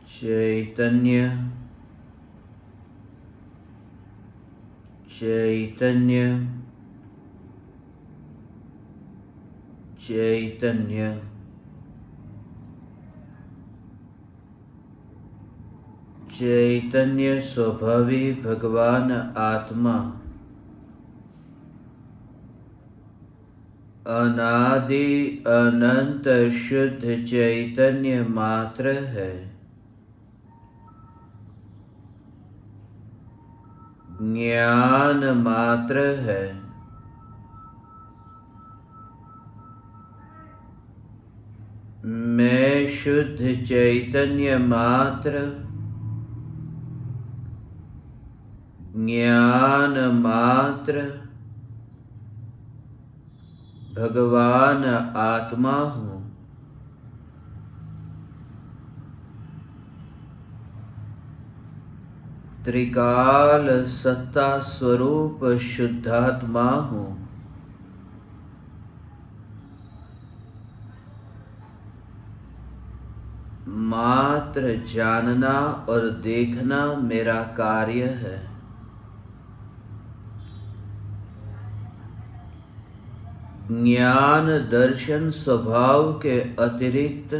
चैतन्य चैतन्य चैतन्य चैतन्य स्वभावी भगवान आत्मा अनादि अनंत शुद्ध चैतन्य मात्र है। ज्ञान मात्र है। मैं शुद्ध चैतन्य मात्र, ज्ञान मात्र भगवान आत्मा हूँ। त्रिकाल सत्ता स्वरूप शुद्धात्मा हूँ। मात्र जानना और देखना मेरा कार्य है। ज्ञान दर्शन स्वभाव के अतिरिक्त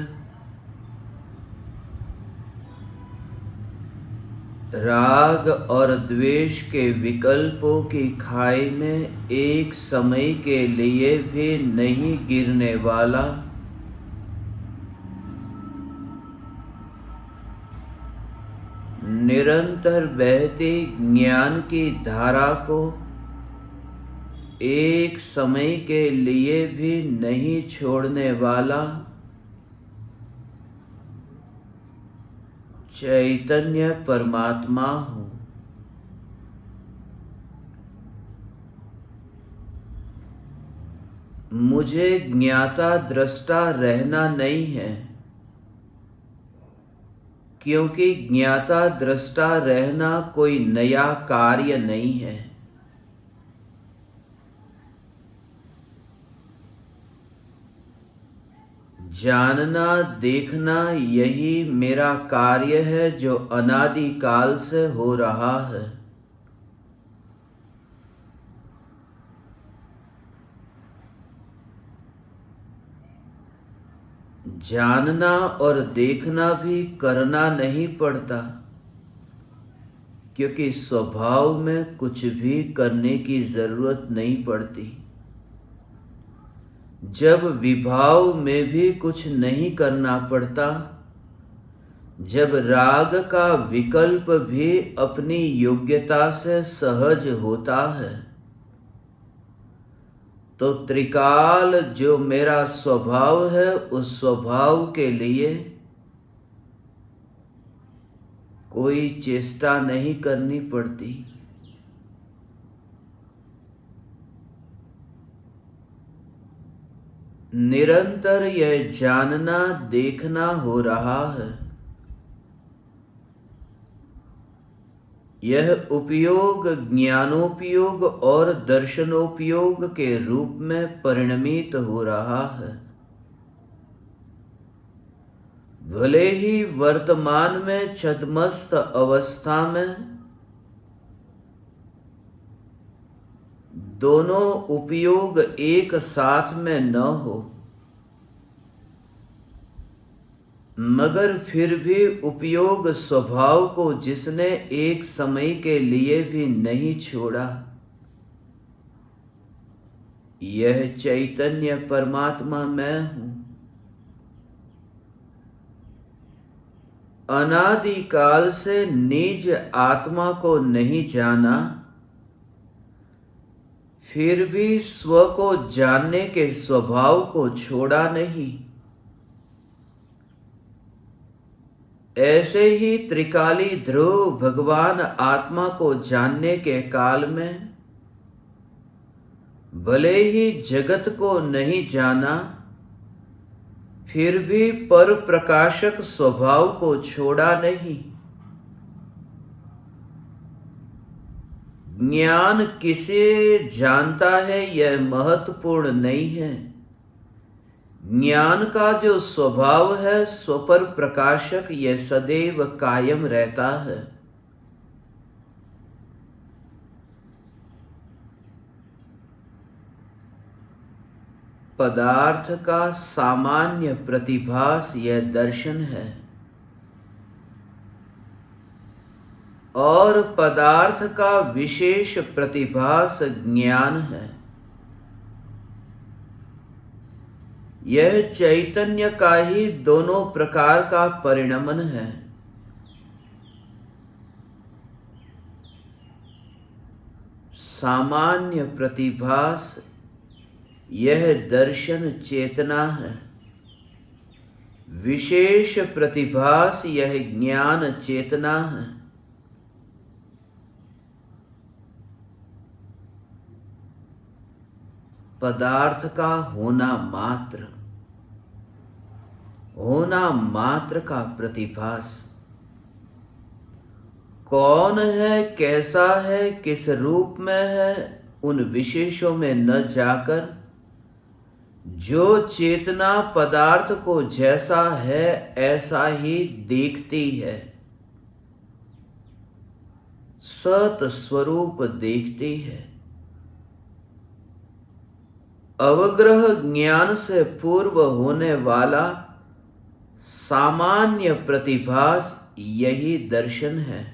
राग और द्वेष के विकल्पों की खाई में एक समय के लिए भी नहीं गिरने वाला निरंतर बहती ज्ञान की धारा को एक समय के लिए भी नहीं छोड़ने वाला चैतन्य परमात्मा हूँ। मुझे ज्ञाता दृष्टा रहना नहीं है, क्योंकि ज्ञाता दृष्टा रहना कोई नया कार्य नहीं है। जानना देखना यही मेरा कार्य है जो अनादि काल से हो रहा है। जानना और देखना भी करना नहीं पड़ता, क्योंकि स्वभाव में कुछ भी करने की जरूरत नहीं पड़ती। जब विभाव में भी कुछ नहीं करना पड़ता, जब राग का विकल्प भी अपनी योग्यता से सहज होता है, तो त्रिकाल जो मेरा स्वभाव है उस स्वभाव के लिए कोई चेष्टा नहीं करनी पड़ती। निरंतर यह जानना देखना हो रहा है। यह उपयोग ज्ञानोपयोग और दर्शनोपयोग के रूप में परिणमित हो रहा है। भले ही वर्तमान में छद्मस्त अवस्था में दोनों उपयोग एक साथ में न हो, मगर फिर भी उपयोग स्वभाव को जिसने एक समय के लिए भी नहीं छोड़ा, यह चैतन्य परमात्मा मैं हूँ। अनादिकाल से निज आत्मा को नहीं जाना, फिर भी स्व को जानने के स्वभाव को छोड़ा नहीं। ऐसे ही त्रिकाली ध्रुव भगवान आत्मा को जानने के काल में भले ही जगत को नहीं जाना, फिर भी पर प्रकाशक स्वभाव को छोड़ा नहीं। ज्ञान किसे जानता है यह महत्वपूर्ण नहीं है, ज्ञान का जो स्वभाव है स्वपर प्रकाशक, यह सदैव कायम रहता है। पदार्थ का सामान्य प्रतिभास यह दर्शन है और पदार्थ का विशेष प्रतिभास ज्ञान है। यह चैतन्य का ही दोनों प्रकार का परिणमन है। सामान्य प्रतिभास यह दर्शन चेतना है, विशेष प्रतिभास यह ज्ञान चेतना है। पदार्थ का होना मात्र का प्रतिभास, कौन है, कैसा है, किस रूप में है, उन विशेषों में न जाकर जो चेतना पदार्थ को जैसा है ऐसा ही देखती है, सत स्वरूप देखती है। अवग्रह ज्ञान से पूर्व होने वाला सामान्य प्रतिभास यही दर्शन है।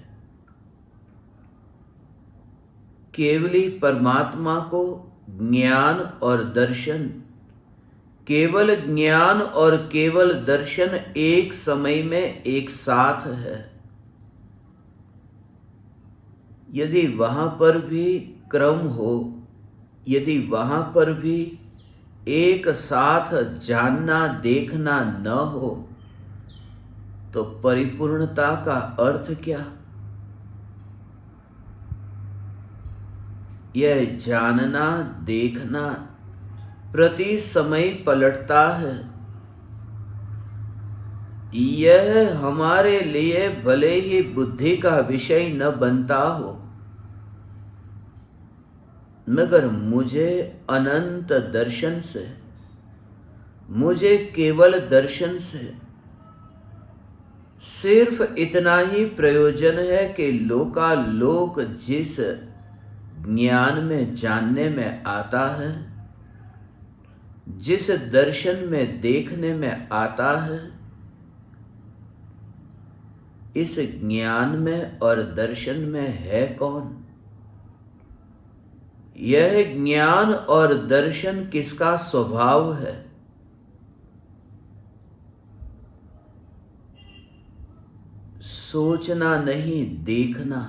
केवली परमात्मा को ज्ञान और दर्शन, केवल ज्ञान और केवल दर्शन एक समय में एक साथ है। यदि वहां पर भी क्रम हो, यदि वहां पर भी एक साथ जानना देखना न हो, तो परिपूर्णता का अर्थ क्या? यह जानना देखना प्रति समय पलटता है। यह हमारे लिए भले ही बुद्धि का विषय न बनता हो, मगर मुझे अनंत दर्शन से, मुझे केवल दर्शन से सिर्फ इतना ही प्रयोजन है कि लोकालोक जिस ज्ञान में जानने में आता है, जिस दर्शन में देखने में आता है, इस ज्ञान में और दर्शन में है कौन? यह ज्ञान और दर्शन किसका स्वभाव है? सोचना नहीं, देखना।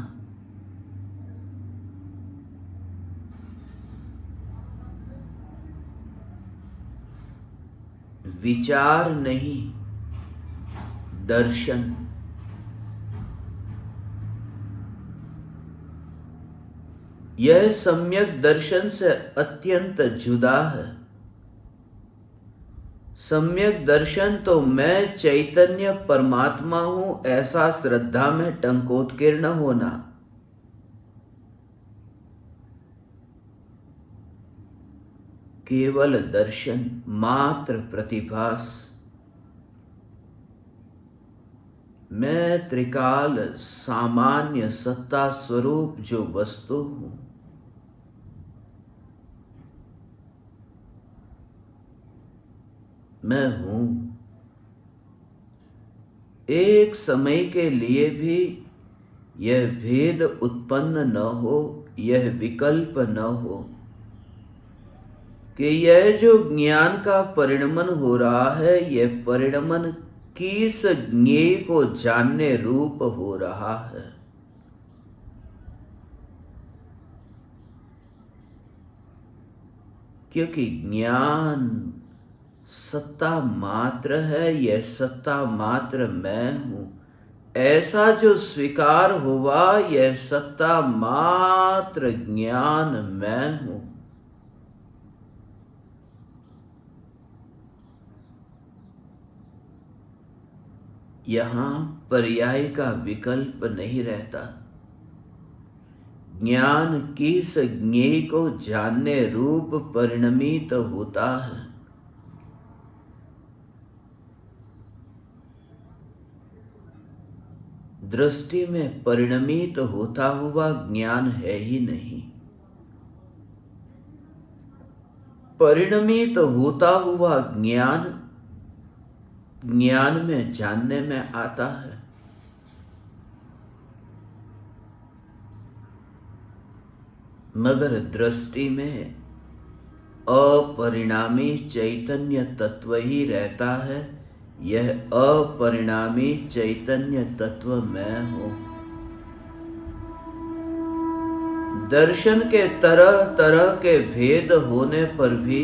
विचार नहीं, दर्शन। यह सम्यक दर्शन से अत्यंत जुदा है। सम्यक दर्शन तो मैं चैतन्य परमात्मा हूं ऐसा श्रद्धा में टंकोत्कीर्ण होना। केवल दर्शन मात्र प्रतिभास। मैं त्रिकाल सामान्य सत्ता स्वरूप जो वस्तु हूं, मैं हूं। एक समय के लिए भी यह भेद उत्पन्न न हो, यह विकल्प न हो कि यह जो ज्ञान का परिणमन हो रहा है, यह परिणमन किस ज्ञेय को जानने रूप हो रहा है। क्योंकि ज्ञान सत्ता मात्र है, यह सत्ता मात्र मैं हूं ऐसा जो स्वीकार हुआ, यह सत्ता मात्र ज्ञान मैं हूं। यहां पर्याय का विकल्प नहीं रहता। ज्ञान किस ज्ञेय को जानने रूप परिणमित होता है। दृष्टि में परिणमित होता हुआ ज्ञान है ही नहीं। परिणमित होता हुआ ज्ञान ज्ञान में जानने में आता है। मगर दृष्टि में अपरिणामी चैतन्य तत्व ही रहता है। यह अपरिणामी चैतन्य तत्व मैं हूं। दर्शन के तरह तरह के भेद होने पर भी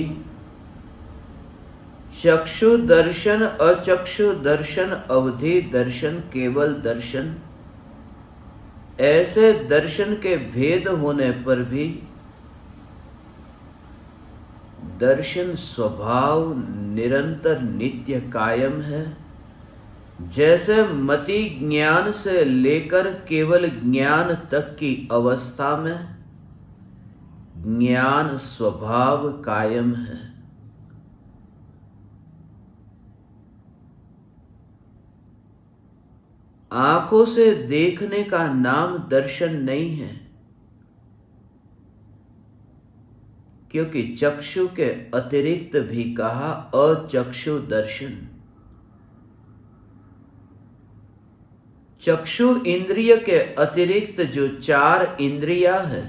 चक्षु दर्शन, अचक्षु दर्शन, अवधि दर्शन, केवल दर्शन, ऐसे दर्शन के भेद होने पर भी दर्शन स्वभाव निरंतर नित्य कायम है। जैसे मति ज्ञान से लेकर केवल ज्ञान तक की अवस्था में ज्ञान स्वभाव कायम है। आंखों से देखने का नाम दर्शन नहीं है, क्योंकि चक्षु के अतिरिक्त भी कहा अचक्षु दर्शन। चक्षु इंद्रिय के अतिरिक्त जो चार इंद्रिया है,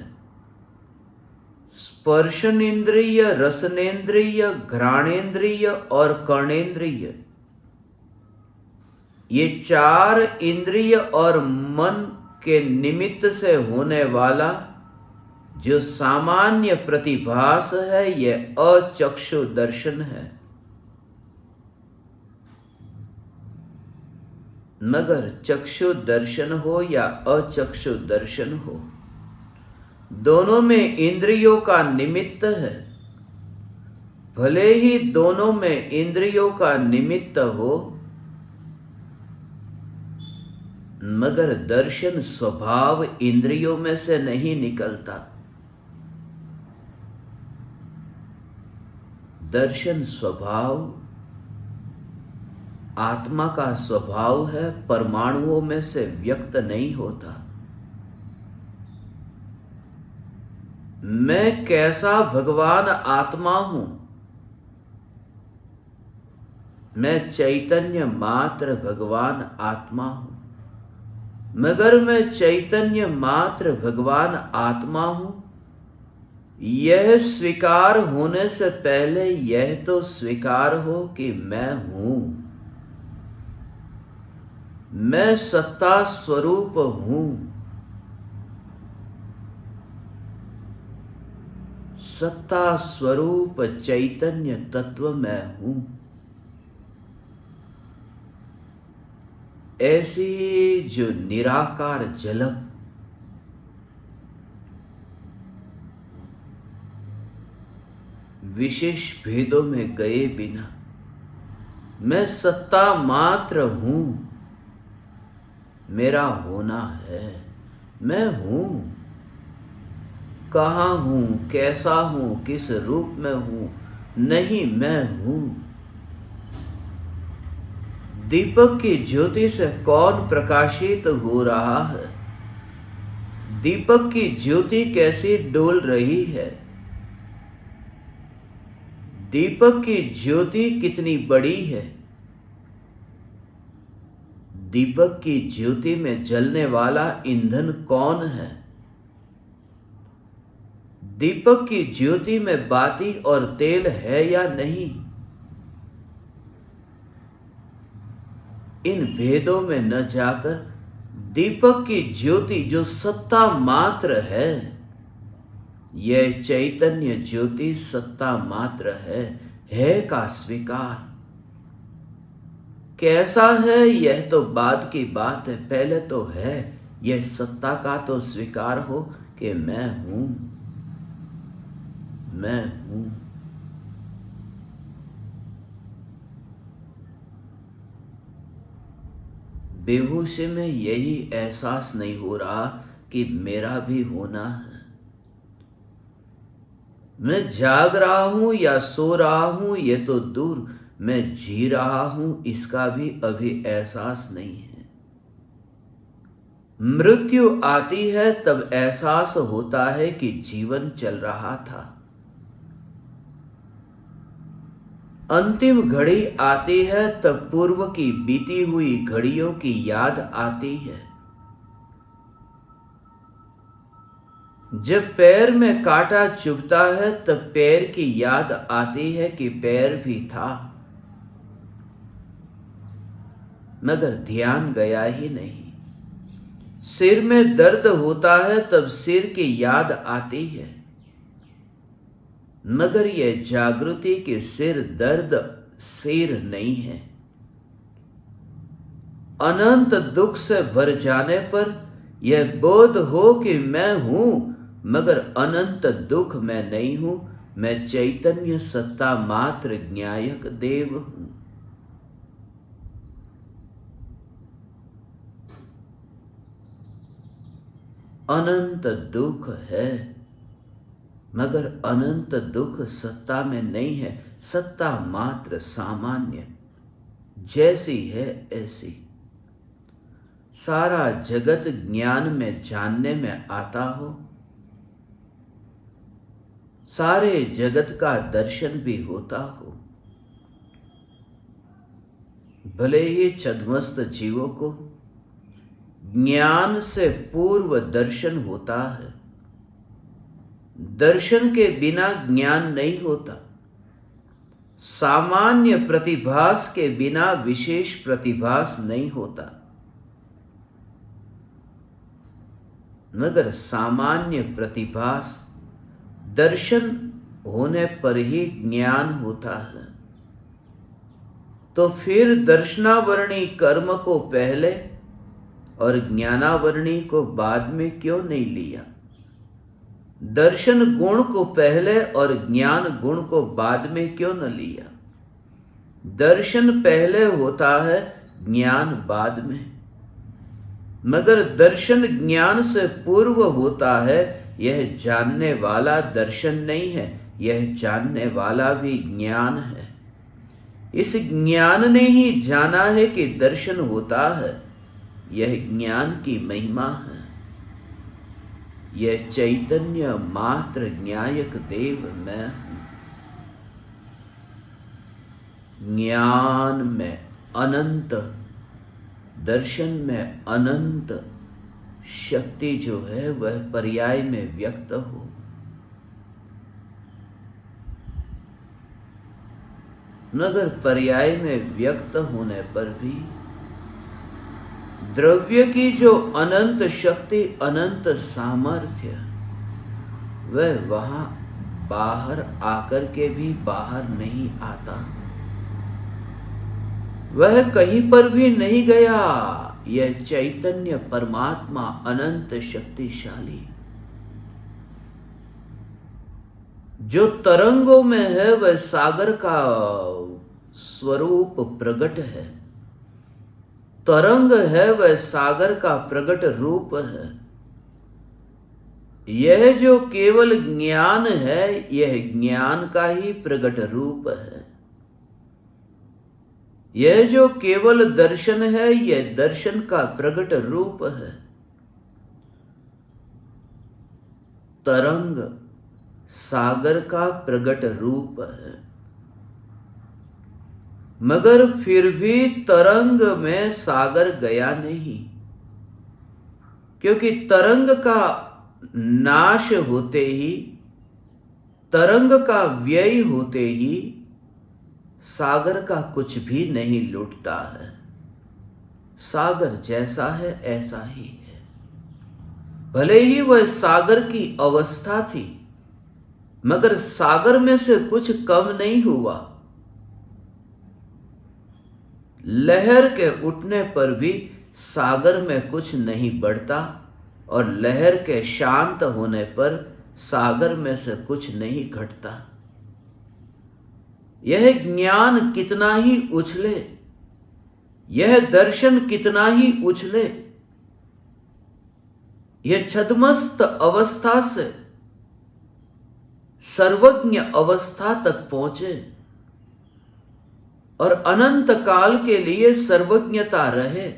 स्पर्शन इंद्रिय, रसनेन्द्रिय, घ्राणेन्द्रिय और कर्णेन्द्रिय, ये चार इंद्रिय और मन के निमित्त से होने वाला जो सामान्य प्रतिभास है, यह अचक्षु दर्शन है। मगर चक्षु दर्शन हो या अचक्षु दर्शन हो, दोनों में इंद्रियों का निमित्त है। भले ही दोनों में इंद्रियों का निमित्त हो, मगर दर्शन स्वभाव इंद्रियों में से नहीं निकलता। दर्शन स्वभाव आत्मा का स्वभाव है, परमाणुओं में से व्यक्त नहीं होता। मैं कैसा भगवान आत्मा हूं? मैं चैतन्य मात्र भगवान आत्मा हूं। मगर मैं चैतन्य मात्र भगवान आत्मा हूं, यह स्वीकार होने से पहले यह तो स्वीकार हो कि मैं हूं। मैं सत्ता स्वरूप हूं। सत्ता स्वरूप चैतन्य तत्व मैं हूं। ऐसी जो निराकार झलक विशेष भेदों में गए बिना मैं सत्ता मात्र हूं, मेरा होना है, मैं हूं। कहां हूं, कैसा हूं, किस रूप में हूं, नहीं, मैं हूं। दीपक की ज्योति से कौन प्रकाशित हो रहा है? दीपक की ज्योति कैसी डोल रही है? दीपक की ज्योति कितनी बड़ी है? दीपक की ज्योति में जलने वाला ईंधन कौन है? दीपक की ज्योति में बाती और तेल है या नहीं? इन भेदों में न जाकर दीपक की ज्योति जो सत्ता मात्र है, यह चैतन्य ज्योति सत्ता मात्र है का स्वीकार। कैसा है यह तो बाद की बात है, पहले तो है यह सत्ता का तो स्वीकार हो कि मैं हूं, मैं हूं। बेहोशी में यही एहसास नहीं हो रहा कि मेरा भी होना है। मैं जाग रहा हूं या सो रहा हूं ये तो दूर, मैं जी रहा हूं इसका भी अभी एहसास नहीं है। मृत्यु आती है तब एहसास होता है कि जीवन चल रहा था। अंतिम घड़ी आती है तब पूर्व की बीती हुई घड़ियों की याद आती है। जब पैर में कांटा चुभता है तब पैर की याद आती है कि पैर भी था, मगर ध्यान गया ही नहीं। सिर में दर्द होता है तब सिर की याद आती है, मगर यह जागृति कि सिर दर्द सिर नहीं है। अनंत दुख से भर जाने पर यह बोध हो कि मैं हूं, मगर अनंत दुख मैं नहीं हूं, मैं चैतन्य सत्ता मात्र ज्ञायक देव हूं। अनंत दुख है, मगर अनंत दुख सत्ता में नहीं है। सत्ता मात्र सामान्य, जैसी है ऐसी। सारा जगत ज्ञान में जानने में आता हो, सारे जगत का दर्शन भी होता हो। भले ही छद्मस्त जीवों को ज्ञान से पूर्व दर्शन होता है। दर्शन के बिना ज्ञान नहीं होता। सामान्य प्रतिभास के बिना विशेष प्रतिभास नहीं होता, मगर सामान्य प्रतिभास दर्शन होने पर ही ज्ञान होता है। तो फिर दर्शनावरणी कर्म को पहले और ज्ञानावरणी को बाद में क्यों नहीं लिया? दर्शन गुण को पहले और ज्ञान गुण को बाद में क्यों न लिया? दर्शन पहले होता है, ज्ञान बाद में। मगर दर्शन ज्ञान से पूर्व होता है। यह जानने वाला दर्शन नहीं है, यह जानने वाला भी ज्ञान है। इस ज्ञान ने ही जाना है कि दर्शन होता है। यह ज्ञान की महिमा है। यह चैतन्य मात्र ज्ञायक देव मैं हूं। ज्ञान में अनंत, दर्शन में अनंत शक्ति जो है वह पर्याय में व्यक्त हो। मगर पर्याय में व्यक्त होने पर भी द्रव्य की जो अनंत शक्ति, अनंत सामर्थ्य, वह वहां बाहर आकर के भी बाहर नहीं आता। वह कहीं पर भी नहीं गया। यह चैतन्य परमात्मा अनंत शक्तिशाली, जो तरंगों में है, वह सागर का स्वरूप प्रकट है। तरंग है, वह सागर का प्रकट रूप है। यह जो केवल ज्ञान है, यह ज्ञान का ही प्रकट रूप है। यह जो केवल दर्शन है, यह दर्शन का प्रकट रूप है। तरंग सागर का प्रकट रूप है, मगर फिर भी तरंग में सागर गया नहीं, क्योंकि तरंग का नाश होते ही, तरंग का व्यय होते ही सागर का कुछ भी नहीं लुटता है। सागर जैसा है ऐसा ही है। भले ही वह सागर की अवस्था थी, मगर सागर में से कुछ कम नहीं हुआ। लहर के उठने पर भी सागर में कुछ नहीं बढ़ता, और लहर के शांत होने पर सागर में से कुछ नहीं घटता। यह ज्ञान कितना ही उछले, यह दर्शन कितना ही उछले, यह छद्मस्त अवस्था से सर्वज्ञ अवस्था तक पहुंचे और अनंत काल के लिए सर्वज्ञता रहे,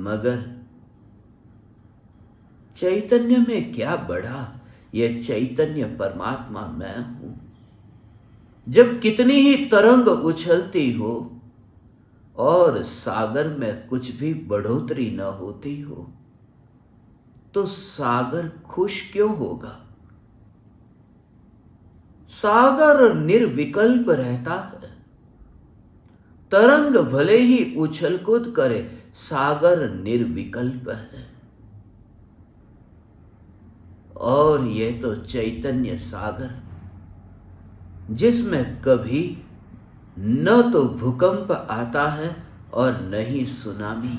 मगर चैतन्य में क्या बढ़ा, यह चैतन्य परमात्मा मैं हूं। जब कितनी ही तरंग उछलती हो और सागर में कुछ भी बढ़ोतरी न होती हो, तो सागर खुश क्यों होगा? सागर निर्विकल्प रहता है। तरंग भले ही उछल कूद करे, सागर निर्विकल्प है। और यह तो चैतन्य सागर, जिसमें कभी न तो भूकंप आता है और न ही सुनामी।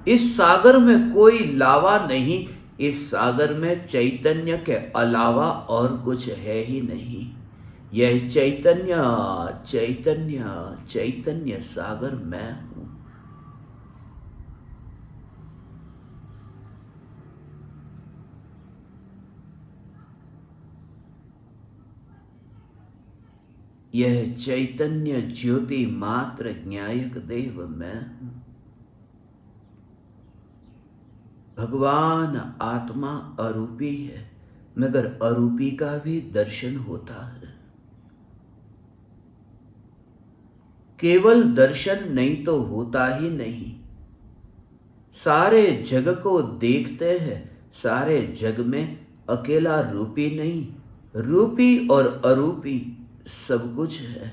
इस सागर में कोई लावा नहीं, इस सागर में चैतन्य के अलावा और कुछ है ही नहीं। यह चैतन्य चैतन्य चैतन्य सागर मैं हूं। यह चैतन्य ज्योति मात्र ज्ञायक देव मैं हूं। भगवान आत्मा अरूपी है, मगर अरूपी का भी दर्शन होता है। केवल दर्शन नहीं तो होता ही नहीं। सारे जग को देखते हैं, सारे जग में अकेला रूपी नहीं, रूपी और अरूपी सब कुछ है,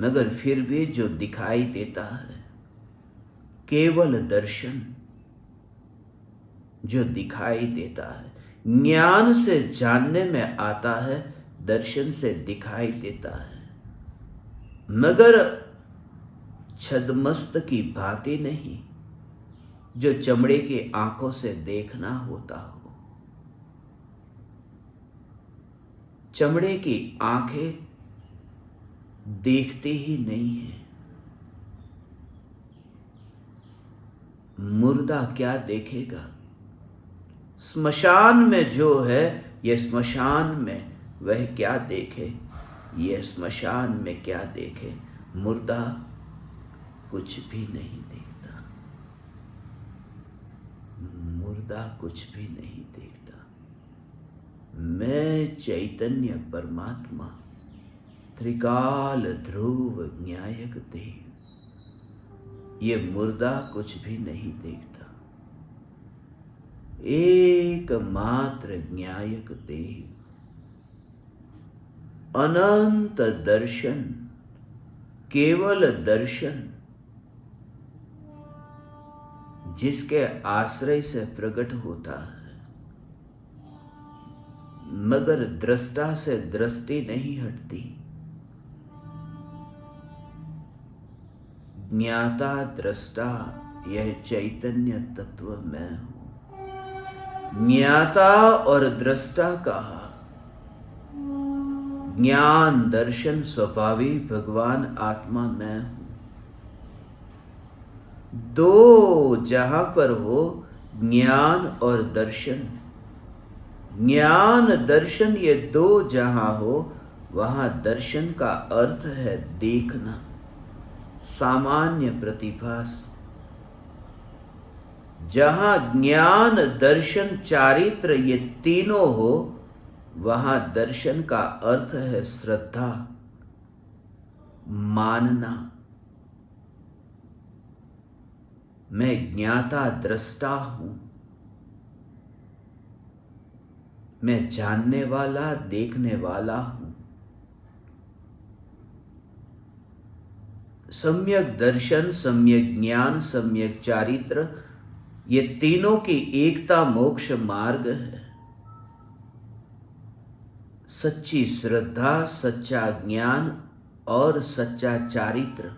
मगर फिर भी जो दिखाई देता है केवल दर्शन, जो दिखाई देता है। ज्ञान से जानने में आता है, दर्शन से दिखाई देता है, मगर छद्मस्त की भांति नहीं, जो चमड़े की आंखों से देखना होता हो। चमड़े की आंखें देखती ही नहीं है। मुर्दा क्या देखेगा? स्मशान में जो है, यह स्मशान में वह क्या देखे? यह स्मशान में क्या देखे? मुर्दा कुछ भी नहीं देखता। मुर्दा कुछ भी नहीं देखता। मैं चैतन्य परमात्मा, त्रिकाल ध्रुव न्यायक देव, ये मुर्दा कुछ भी नहीं देखता। एकमात्र न्यायक देव, अनंत दर्शन, केवल दर्शन, जिसके आश्रय से प्रकट होता है, मगर दृष्टा से दृष्टि नहीं हटती। ज्ञाता दृष्टा यह चैतन्य तत्व मैं हूं। ज्ञाता और दृष्टा कहा, ज्ञान दर्शन स्वभावी भगवान आत्मा मैं हूं। दो जहां पर हो, ज्ञान और दर्शन, ज्ञान दर्शन ये दो जहां हो, वहां दर्शन का अर्थ है देखना, सामान्य प्रतिभास। जहां ज्ञान दर्शन चारित्र ये तीनों हो, वहां दर्शन का अर्थ है श्रद्धा, मानना। मैं ज्ञाता दृष्टा हूं, मैं जानने वाला देखने वाला हूं। सम्यक दर्शन, सम्यक ज्ञान, सम्यक चारित्र, ये तीनों की एकता मोक्ष मार्ग है। सच्ची श्रद्धा, सच्चा ज्ञान और सच्चा चारित्र,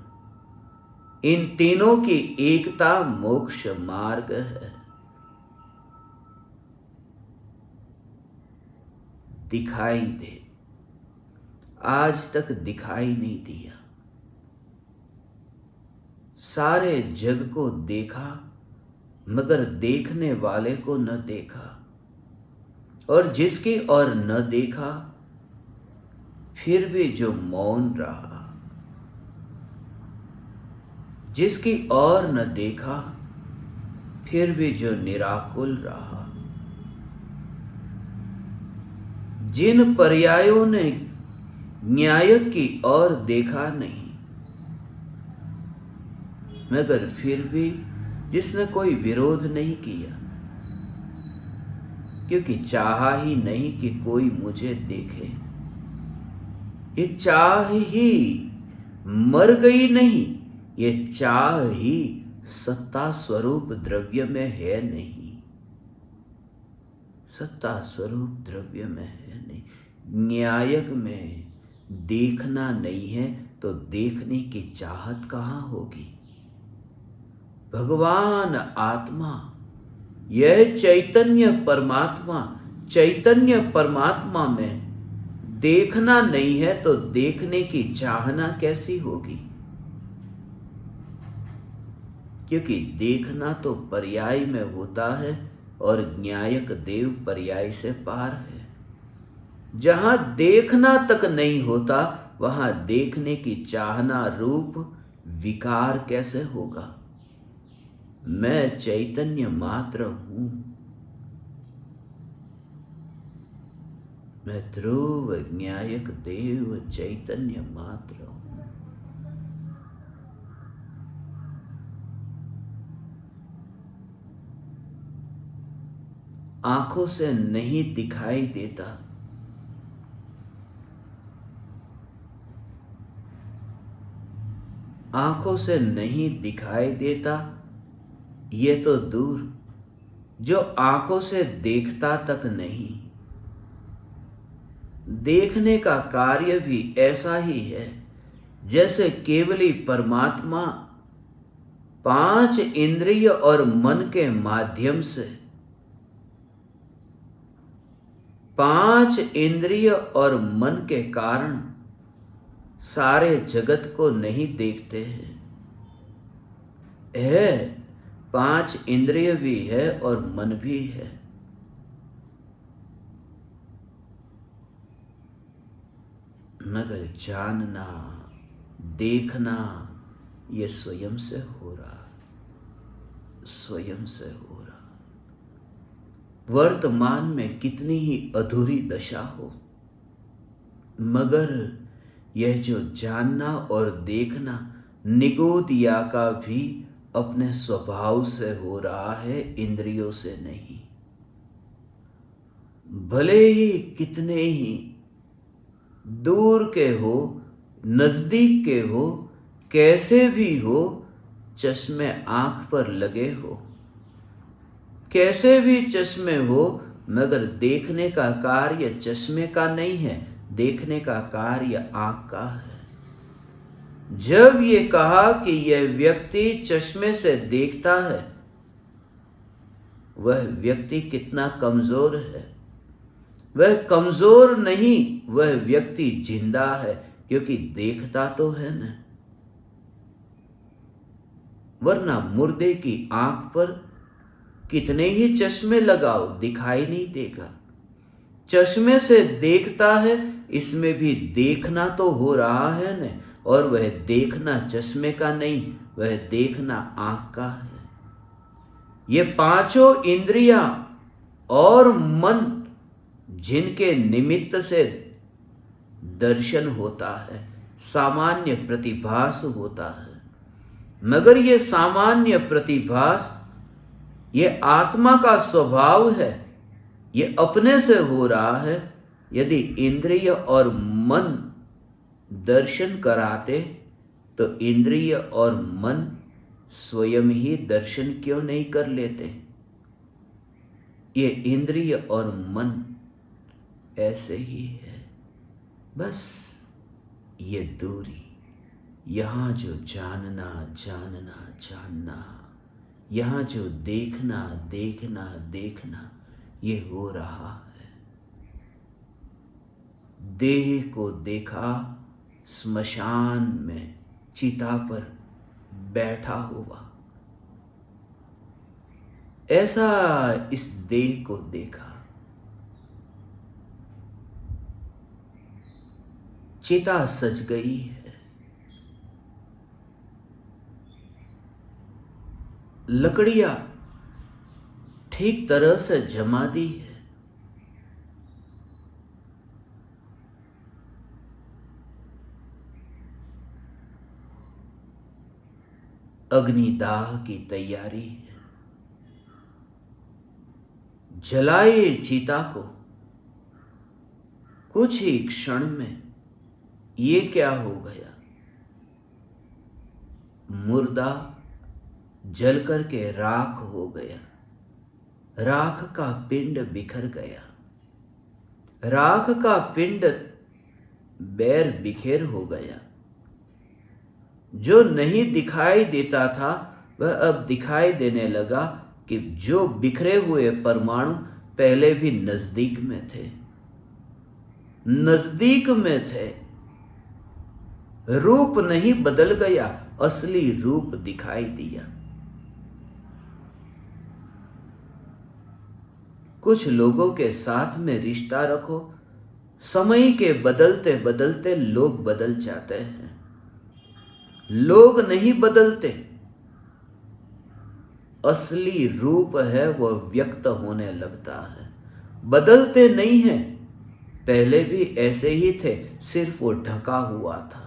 इन तीनों की एकता मोक्ष मार्ग है। दिखाई दे, आज तक दिखाई नहीं दिया। सारे जग को देखा, मगर देखने वाले को न देखा, और जिसकी ओर न देखा, फिर भी जो मौन रहा। जिसकी ओर न देखा फिर भी जो निराकुल रहा, जिन पर्यायों ने न्याय की ओर देखा नहीं, मगर फिर भी जिसने कोई विरोध नहीं किया, क्योंकि चाहा ही नहीं कि कोई मुझे देखे। ये चाह ही मर गई नहीं, ये चाह ही सत्ता स्वरूप द्रव्य में है नहीं, सत्ता स्वरूप द्रव्य में है नहीं। न्यायक में देखना नहीं है तो देखने की चाहत कहाँ होगी। भगवान आत्मा, यह चैतन्य परमात्मा में देखना नहीं है तो देखने की चाहना कैसी होगी। क्योंकि देखना तो पर्याय में होता है और न्यायक देव पर्याय से पार है। जहां देखना तक नहीं होता वहां देखने की चाहना रूप विकार कैसे होगा। मैं चैतन्य मात्र हूं, मैं ध्रुव न्यायक देव चैतन्य मात्र हूं। आंखों से नहीं दिखाई देता, आंखों से नहीं दिखाई देता ये तो दूर, जो आंखों से देखता तक नहीं। देखने का कार्य भी ऐसा ही है जैसे केवली परमात्मा 5 इंद्रिय और मन के माध्यम से, 5 इंद्रिय और मन के कारण सारे जगत को नहीं देखते हैं। 5 इंद्रिय भी है और मन भी है, मगर जानना देखना ये स्वयं से हो रहा, स्वयं से हो रहा। वर्तमान में कितनी ही अधूरी दशा हो, मगर यह जो जानना और देखना निगोदिया का भी अपने स्वभाव से हो रहा है, इंद्रियों से नहीं। भले ही कितने ही दूर के हो, नजदीक के हो, कैसे भी हो, चश्मे आंख पर लगे हो, कैसे भी चश्मे हो, मगर देखने का कार्य चश्मे का नहीं है, देखने का कार्य आंख का है। जब ये कहा कि यह व्यक्ति चश्मे से देखता है, वह व्यक्ति कितना कमजोर है। वह कमजोर नहीं, वह व्यक्ति जिंदा है, क्योंकि देखता तो है ना। वरना मुर्दे की आंख पर कितने ही चश्मे लगाओ, दिखाई नहीं देगा। चश्मे से देखता है, इसमें भी देखना तो हो रहा है न, और वह देखना चश्मे का नहीं, वह देखना आंख का है। ये 5 इंद्रियां और मन जिनके निमित्त से दर्शन होता है, सामान्य प्रतिभास होता है, मगर ये सामान्य प्रतिभास ये आत्मा का स्वभाव है, ये अपने से हो रहा है। यदि इंद्रिय और मन दर्शन कराते तो इंद्रिय और मन स्वयं ही दर्शन क्यों नहीं कर लेते। ये इंद्रिय और मन ऐसे ही है, बस ये दूरी, यहाँ जो जानना जानना जानना, यहाँ जो देखना देखना देखना, ये हो रहा है। देह को देखा स्मशान में चिता पर बैठा हुआ, ऐसा इस देह को देखा। चिता सज गई है, लकड़ियां ठीक तरह से जमा दी है। अग्निदाह की तैयारी है। जलाए चिता को। कुछ ही क्षण में ये क्या हो गया, मुर्दा जल करके राख हो गया। राख का पिंड बिखर गया। राख का पिंड बैर बिखेर हो गया। जो नहीं दिखाई देता था वह अब दिखाई देने लगा कि जो बिखरे हुए परमाणु पहले भी नजदीक में थे, नजदीक में थे। रूप नहीं बदल गया, असली रूप दिखाई दिया। कुछ लोगों के साथ में रिश्ता रखो, समय के बदलते बदलते लोग बदल जाते हैं। लोग नहीं बदलते, असली रूप है वह व्यक्त होने लगता है। बदलते नहीं हैं, पहले भी ऐसे ही थे, सिर्फ वो ढका हुआ था।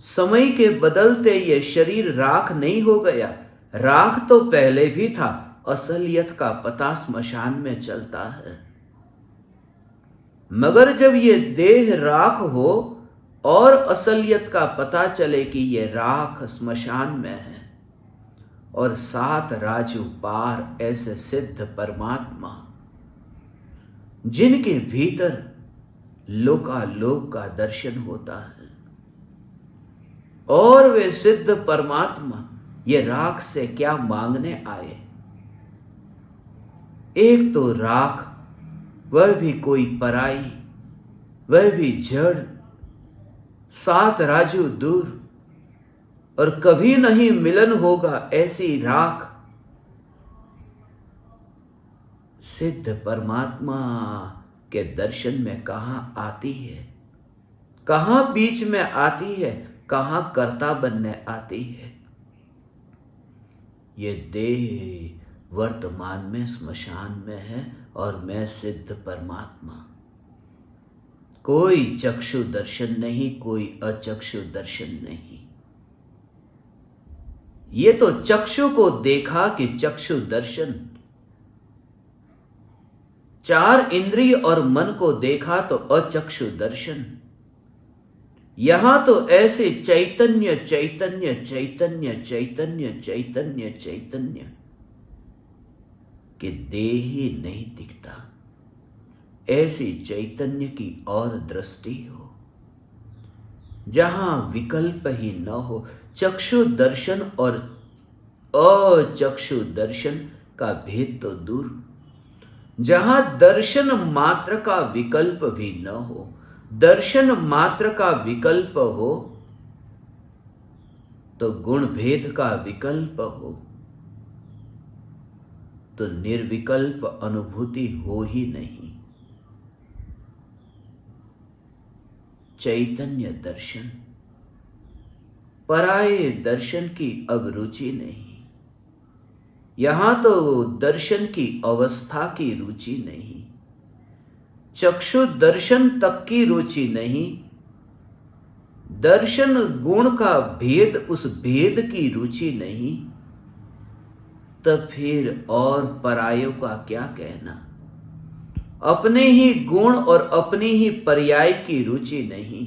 समय के बदलते ये शरीर राख नहीं हो गया। राख तो पहले भी था, असलियत का पता स्मशान में चलता है। मगर जब ये देह राख हो और असलियत का पता चले कि ये राख स्मशान में है और 7 राजू पार ऐसे सिद्ध परमात्मा जिनके भीतर लोकालोक का दर्शन होता है, और वे सिद्ध परमात्मा ये राख से क्या मांगने आए। एक तो राख, वह भी कोई पराई, वह भी जड़, 7 राजू दूर, और कभी नहीं मिलन होगा ऐसी राख। सिद्ध परमात्मा के दर्शन में कहां आती है, कहां बीच में आती है, कहां कर्ता बनने आती है। ये देह वर्तमान में स्मशान में है और मैं सिद्ध परमात्मा। कोई चक्षु दर्शन नहीं, कोई अचक्षु दर्शन नहीं। ये तो चक्षु को देखा कि चक्षु दर्शन, 4 इंद्रिय और मन को देखा तो अचक्षु दर्शन। यहां तो ऐसे चैतन्य चैतन्य चैतन्य चैतन्य चैतन्य चैतन्य कि देह ही नहीं दिखता। ऐसी चैतन्य की और दृष्टि हो जहां विकल्प ही न हो। चक्षु दर्शन और अचक्षु दर्शन का भेद तो दूर, जहां दर्शन मात्र का विकल्प भी न हो, दर्शन मात्र का विकल्प हो तो गुण भेद का विकल्प हो तो निर्विकल्प अनुभूति हो ही नहीं। चैतन्य दर्शन, पराये दर्शन की अब रुचि नहीं। यहां तो दर्शन की अवस्था की रुचि नहीं, चक्षु दर्शन तक की रुचि नहीं, दर्शन गुण का भेद, उस भेद की रुचि नहीं। तब फिर और परायों का क्या कहना। अपने ही गुण और अपनी ही पर्याय की रुचि नहीं,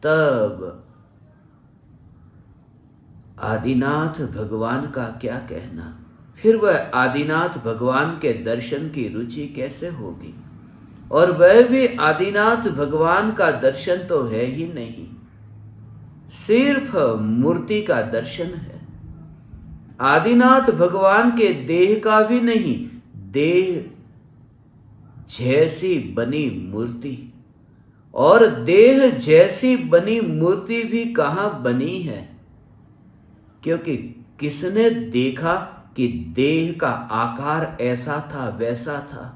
तब आदिनाथ भगवान का क्या कहना। फिर वह आदिनाथ भगवान के दर्शन की रुचि कैसे होगी। और वह भी आदिनाथ भगवान का दर्शन तो है ही नहीं, सिर्फ मूर्ति का दर्शन है। आदिनाथ भगवान के देह का भी नहीं, देह जैसी बनी मूर्ति। और देह जैसी बनी मूर्ति भी कहां बनी है, क्योंकि किसने देखा कि देह का आकार ऐसा था वैसा था।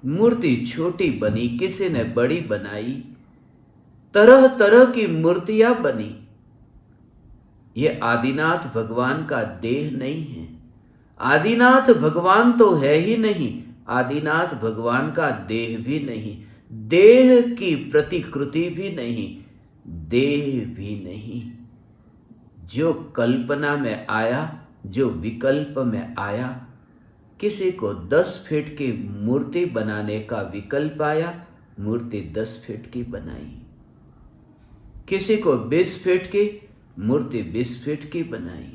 मूर्ति छोटी बनी, किसी ने बड़ी बनाई, तरह तरह की मूर्तियां बनी। ये आदिनाथ भगवान का देह नहीं है। आदिनाथ भगवान तो है ही नहीं, आदिनाथ भगवान का देह भी नहीं, देह की प्रतिकृति भी नहीं, देह भी नहीं। जो कल्पना में आया, जो विकल्प में आया, किसी को 10 फीट की मूर्ति बनाने का विकल्प आया, मूर्ति 10 फीट की बनाई। किसी को 20 फीट की, मूर्ति 20 फीट की बनाई।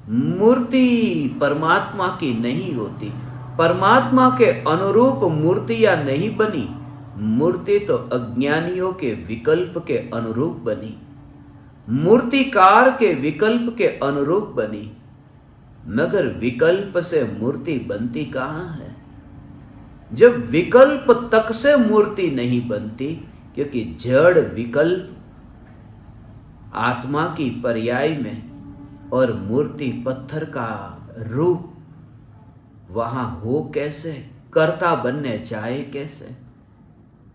मूर्ति परमात्मा की नहीं होती, परमात्मा के अनुरूप मूर्तियां नहीं बनी, मूर्ति तो अज्ञानियों के विकल्प के अनुरूप बनी, मूर्तिकार के विकल्प के अनुरूप बनी। मगर विकल्प से मूर्ति बनती कहाँ है? जब विकल्प तक से मूर्ति नहीं बनती, क्योंकि जड़ विकल्प आत्मा की पर्याय में और मूर्ति पत्थर का रूप, वहां हो कैसे? कर्ता बनने जाए कैसे?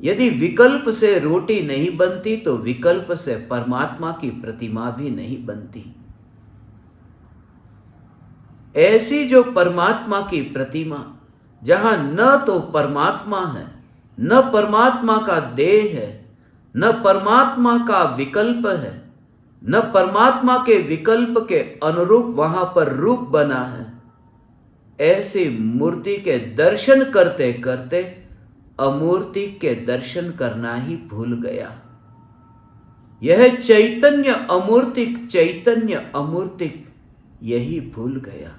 यदि विकल्प से रोटी नहीं बनती तो विकल्प से परमात्मा की प्रतिमा भी नहीं बनती। ऐसी जो परमात्मा की प्रतिमा, जहां न तो परमात्मा है, न परमात्मा का देह है, न परमात्मा का विकल्प है, न परमात्मा के विकल्प के अनुरूप वहां पर रूप बना है, ऐसी मूर्ति के दर्शन करते करते अमूर्ति के दर्शन करना ही भूल गया। यह चैतन्य अमूर्तिक, चैतन्य अमूर्तिक, यही भूल गया।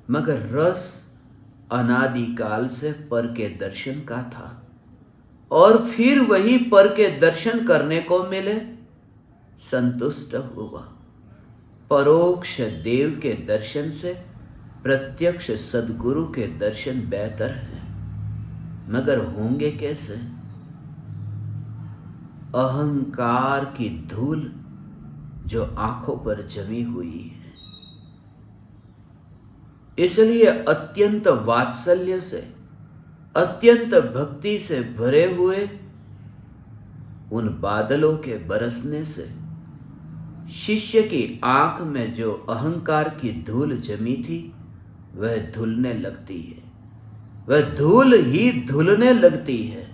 मगर रस अनादिकाल से पर के दर्शन का था, और फिर वही पर के दर्शन करने को मिले, संतुष्ट हुआ। परोक्ष देव के दर्शन से प्रत्यक्ष सद्गुरु के दर्शन बेहतर है। मगर होंगे कैसे? अहंकार की धूल जो आंखों पर जमी हुई है। इसलिए अत्यंत वात्सल्य से, अत्यंत भक्ति से भरे हुए उन बादलों के बरसने से शिष्य की आंख में जो अहंकार की धूल जमी थी, वह धुलने लगती है, वह धूल ही धुलने लगती है,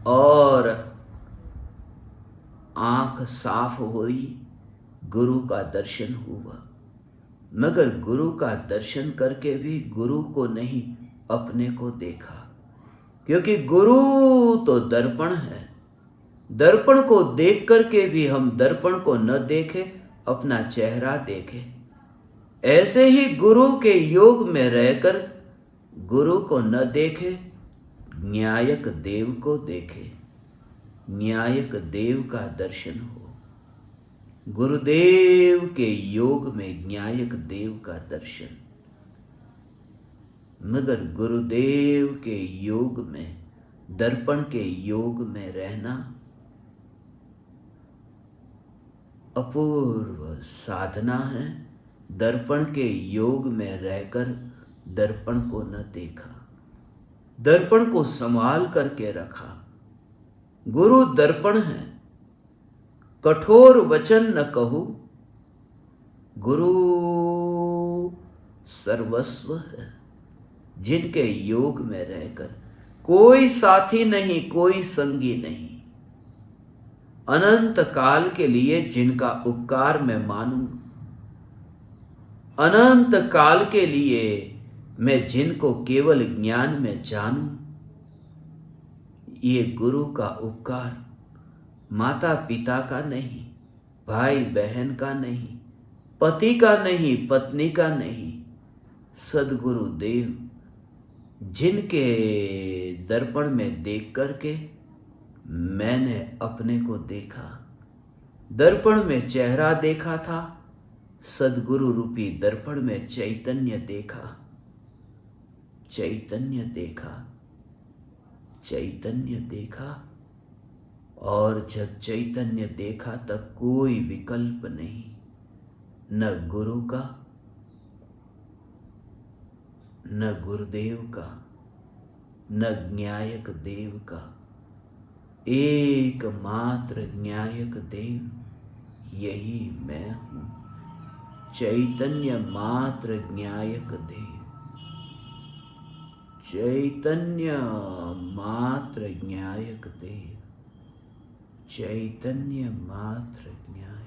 और आंख साफ हुई, गुरु का दर्शन हुआ। मगर गुरु का दर्शन करके भी गुरु को नहीं, अपने को देखा। क्योंकि गुरु तो दर्पण है, दर्पण को देख करके भी हम दर्पण को न देखें, अपना चेहरा देखें। ऐसे ही गुरु के योग में रहकर गुरु को न देखे, न्यायक देव को देखे, न्यायक देव का दर्शन हो। गुरुदेव के योग में न्यायक देव का दर्शन। मगर गुरुदेव के योग में, दर्पण के योग में रहना अपूर्व साधना है। दर्पण के योग में रहकर दर्पण को न देखा, दर्पण को संभाल करके रखा। गुरु दर्पण है, कठोर वचन न कहूं, गुरु सर्वस्व है। जिनके योग में रहकर कोई साथी नहीं, कोई संगी नहीं, अनंत काल के लिए जिनका उपकार मैं मानूं, अनंत काल के लिए मैं जिनको केवल ज्ञान में जानूं, ये गुरु का उपकार माता पिता का नहीं, भाई बहन का नहीं, पति का नहीं, पत्नी का नहीं, सद्गुरु देव जिनके दर्पण में देख करके मैंने अपने को देखा। दर्पण में चेहरा देखा था, सद्गुरु रूपी दर्पण में चैतन्य देखा, चैतन्य देखा, चैतन्य देखा। और जब चैतन्य देखा तब कोई विकल्प नहीं, न गुरु का, न गुरुदेव का, न न्यायक देव का। एकमात्र न्यायक देव यही मैं हूँ, चैतन्य मात्र ज्ञायक देव, चैतन्य मात्र ज्ञायक देव, चैतन्य मात्र ज्ञायक